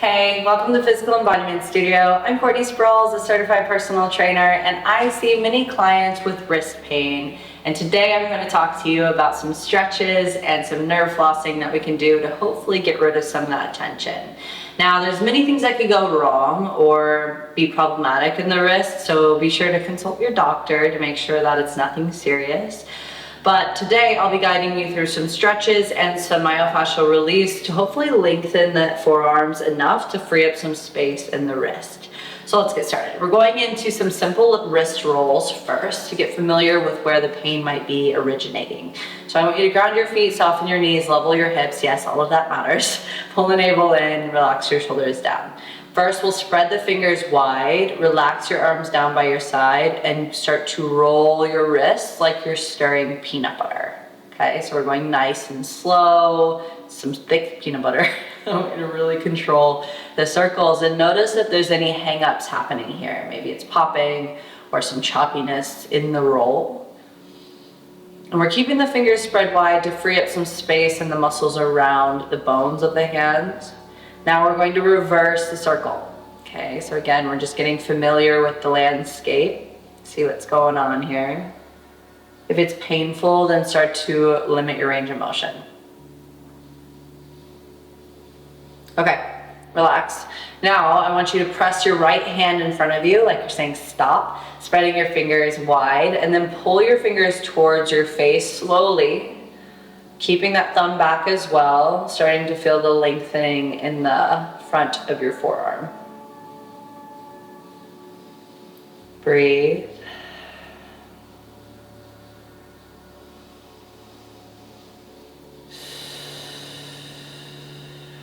Hey, welcome to Physical Embodiment Studio. I'm Courtney Sproles, a certified personal trainer, and I see many clients with wrist pain. And today I'm going to talk to you about some stretches and some nerve flossing that we can do to hopefully get rid of some of that tension. Now, there's many things that could go wrong or be problematic in the wrist, so be sure to consult your doctor to make sure that it's nothing serious. But today I'll be guiding you through some stretches and some myofascial release to hopefully lengthen the forearms enough to free up some space in the wrist. So let's get started. We're going into some simple wrist rolls first to get familiar with where the pain might be originating. So I want you to ground your feet, soften your knees, level your hips. Yes, all of that matters. Pull the navel in, relax your shoulders down. First, we'll spread the fingers wide, relax your arms down by your side, and start to roll your wrists like you're stirring peanut butter. Okay, so we're going nice and slow, some thick peanut butter. I want you to really control the circles and notice if there's any hang-ups happening here. Maybe it's popping or some choppiness in the roll. And we're keeping the fingers spread wide to free up some space in the muscles around the bones of the hands. Now we're going to reverse the circle. Okay, so again, we're just getting familiar with the landscape. See what's going on here. If it's painful, then start to limit your range of motion. Okay, relax. Now I want you to press your right hand in front of you, like you're saying stop, spreading your fingers wide, and then pull your fingers towards your face slowly. Keeping that thumb back as well, starting to feel the lengthening in the front of your forearm. Breathe.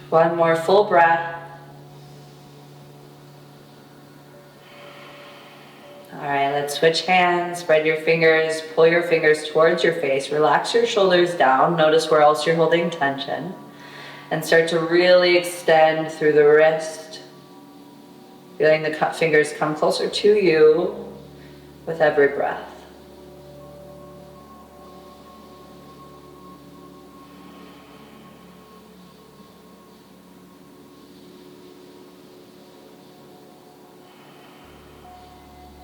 One more full breath. All right, let's switch hands, spread your fingers, pull your fingers towards your face, relax your shoulders down, notice where else you're holding tension, and start to really extend through the wrist, feeling the cut fingers come closer to you with every breath.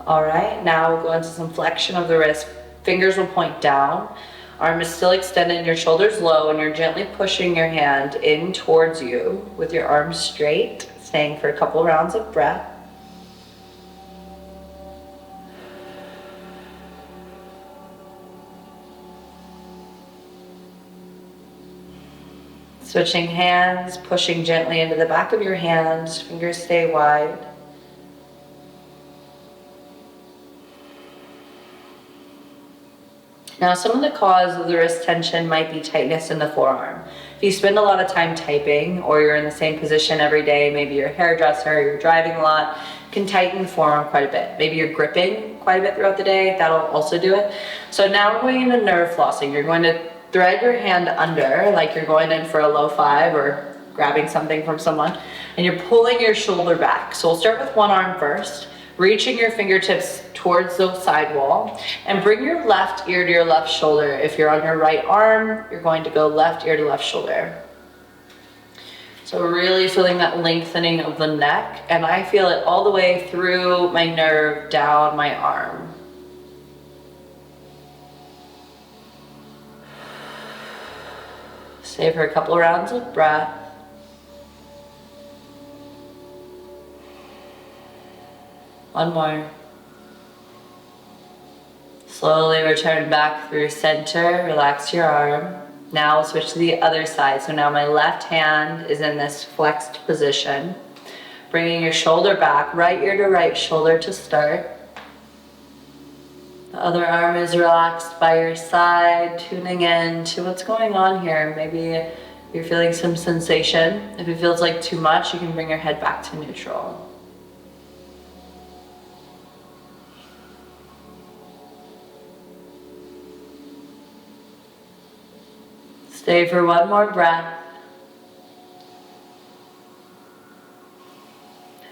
All right, now we'll go into some flexion of the wrist. Fingers will point down. Arm is still extended, your shoulders low, and you're gently pushing your hand in towards you with your arms straight, staying for a couple rounds of breath. Switching hands, pushing gently into the back of your hands, fingers stay wide. Now, some of the cause of the wrist tension might be tightness in the forearm. If you spend a lot of time typing or you're in the same position every day, maybe you're a hairdresser, you're driving a lot, can tighten the forearm quite a bit. Maybe you're gripping quite a bit throughout the day, that'll also do it. So now we're going into nerve flossing. You're going to thread your hand under like you're going in for a low five or grabbing something from someone, and you're pulling your shoulder back. So we'll start with one arm first, reaching your fingertips towards the sidewall, and bring your left ear to your left shoulder. If you're on your right arm, you're going to go left ear to left shoulder. So really feeling that lengthening of the neck, and I feel it all the way through my nerve down my arm. Stay for a couple rounds of breath. One more. Slowly return back through center, relax your arm. Now we'll switch to the other side. So now my left hand is in this flexed position. Bringing your shoulder back, right ear to right shoulder to start. The other arm is relaxed by your side, tuning in to what's going on here. Maybe you're feeling some sensation. If it feels like too much, you can bring your head back to neutral. Stay for one more breath.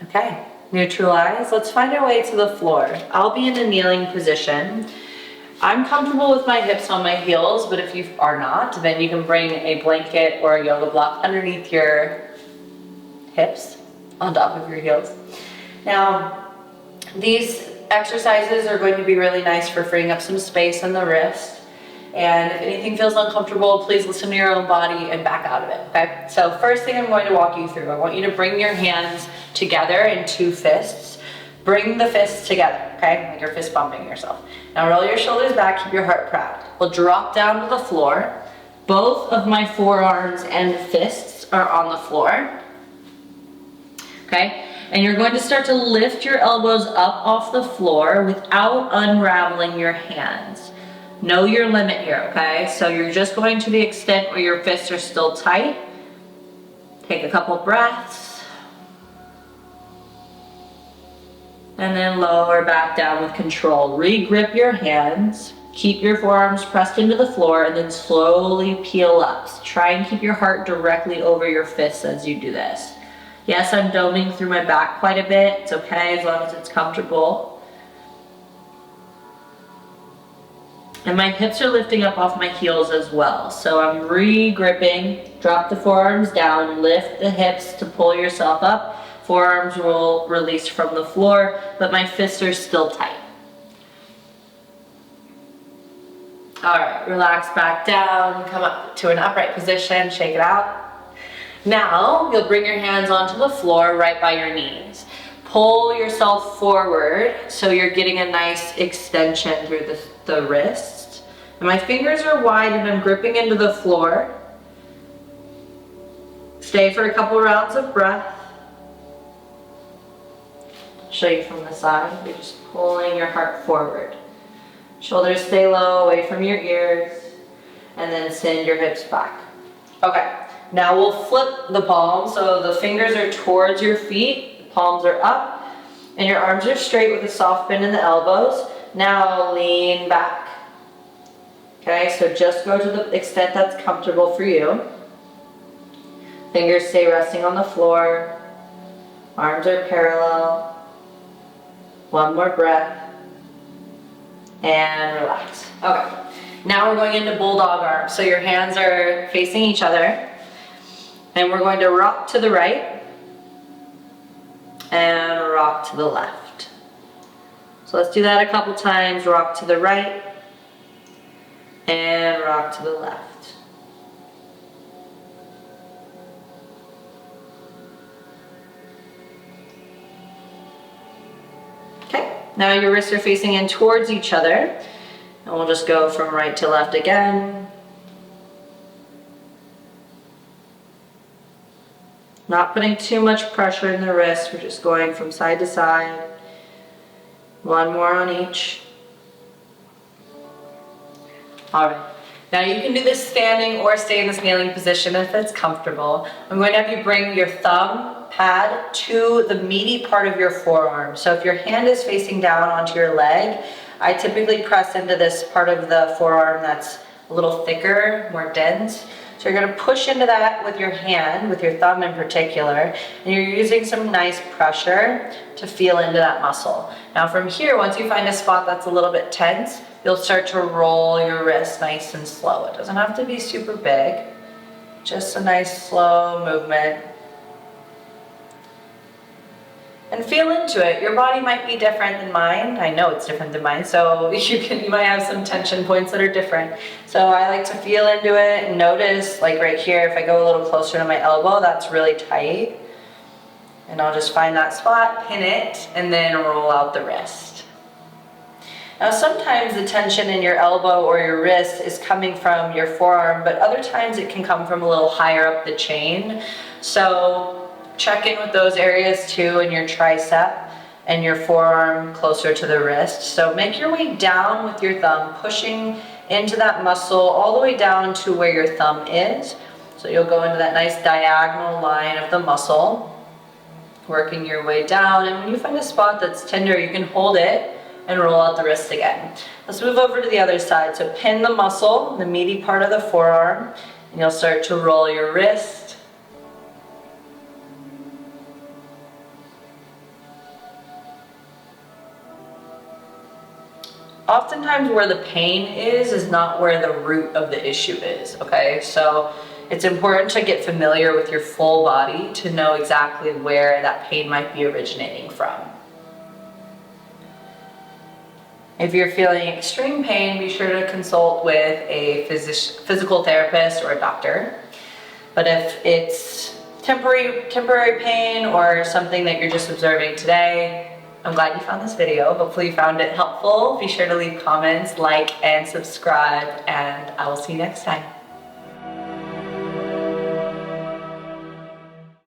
Okay, neutralize. Let's find our way to the floor. I'll be in a kneeling position. I'm comfortable with my hips on my heels, but if you are not, then you can bring a blanket or a yoga block underneath your hips. on top of your heels. Now, these exercises are going to be really nice for freeing up some space in the wrist. And if anything feels uncomfortable, please listen to your own body and back out of it, okay? So first thing I'm going to walk you through, I want you to bring your hands together in two fists. Bring the fists together, okay? Like you're fist bumping yourself. Now roll your shoulders back, keep your heart proud. We'll drop down to the floor. Both of my forearms and fists are on the floor, okay? And you're going to start to lift your elbows up off the floor without unraveling your hands. Know your limit here, okay? So you're just going to the extent where your fists are still tight. Take a couple breaths. And then lower back down with control. Regrip your hands. Keep your forearms pressed into the floor and then slowly peel up. So try and keep your heart directly over your fists as you do this. Yes, I'm doming through my back quite a bit. It's okay as long as it's comfortable. And my hips are lifting up off my heels as well. So I'm re-gripping, drop the forearms down, lift the hips to pull yourself up. Forearms will release from the floor, but my fists are still tight. All right, relax back down, come up to an upright position, shake it out. Now, you'll bring your hands onto the floor right by your knees. Pull yourself forward so you're getting a nice extension through the wrist. And my fingers are wide and I'm gripping into the floor. Stay for a couple rounds of breath. Show you from the side. You're just pulling your heart forward. Shoulders stay low, away from your ears. And then send your hips back. Okay, now we'll flip the palms. So the fingers are towards your feet. The palms are up. And your arms are straight with a soft bend in the elbows. Now lean back. Okay, so just go to the extent that's comfortable for you. Fingers stay resting on the floor. Arms are parallel. One more breath. And relax. Okay, now we're going into Bulldog Arms. So your hands are facing each other. And we're going to rock to the right. And rock to the left. So let's do that a couple times. Rock to the right. And rock to the left. Okay, now your wrists are facing in towards each other. And we'll just go from right to left again. Not putting too much pressure in the wrist. We're just going from side to side. One more on each. All right. Now you can do this standing or stay in this kneeling position if it's comfortable. I'm going to have you bring your thumb pad to the meaty part of your forearm. So if your hand is facing down onto your leg, I typically press into this part of the forearm that's a little thicker, more dense. So you're going to push into that with your hand, with your thumb in particular, and you're using some nice pressure to feel into that muscle. Now from here, once you find a spot that's a little bit tense, you'll start to roll your wrist nice and slow. It doesn't have to be super big, just a nice slow movement. And feel into it. Your body might be different than mine. I know it's different than mine, so you might have some tension points that are different. So I like to feel into it and notice, like right here, if I go a little closer to my elbow, that's really tight. And I'll just find that spot, pin it, and then roll out the wrist. Now sometimes the tension in your elbow or your wrist is coming from your forearm, but other times it can come from a little higher up the chain. So check in with those areas too in your tricep and your forearm closer to the wrist. So make your way down with your thumb, pushing into that muscle all the way down to where your thumb is. So you'll go into that nice diagonal line of the muscle, working your way down. And when you find a spot that's tender, you can hold it and roll out the wrist again. Let's move over to the other side. So pin the muscle, the meaty part of the forearm, and you'll start to roll your wrist. Oftentimes where the pain is not where the root of the issue is, okay? So It's important to get familiar with your full body to know exactly where that pain might be originating from. If you're feeling extreme pain, be sure to consult with a physical therapist or a doctor. But if it's temporary pain or something that you're just observing today, I'm glad you found this video. Hopefully you found it helpful. Be sure to leave comments, like, and subscribe, and I will see you next time.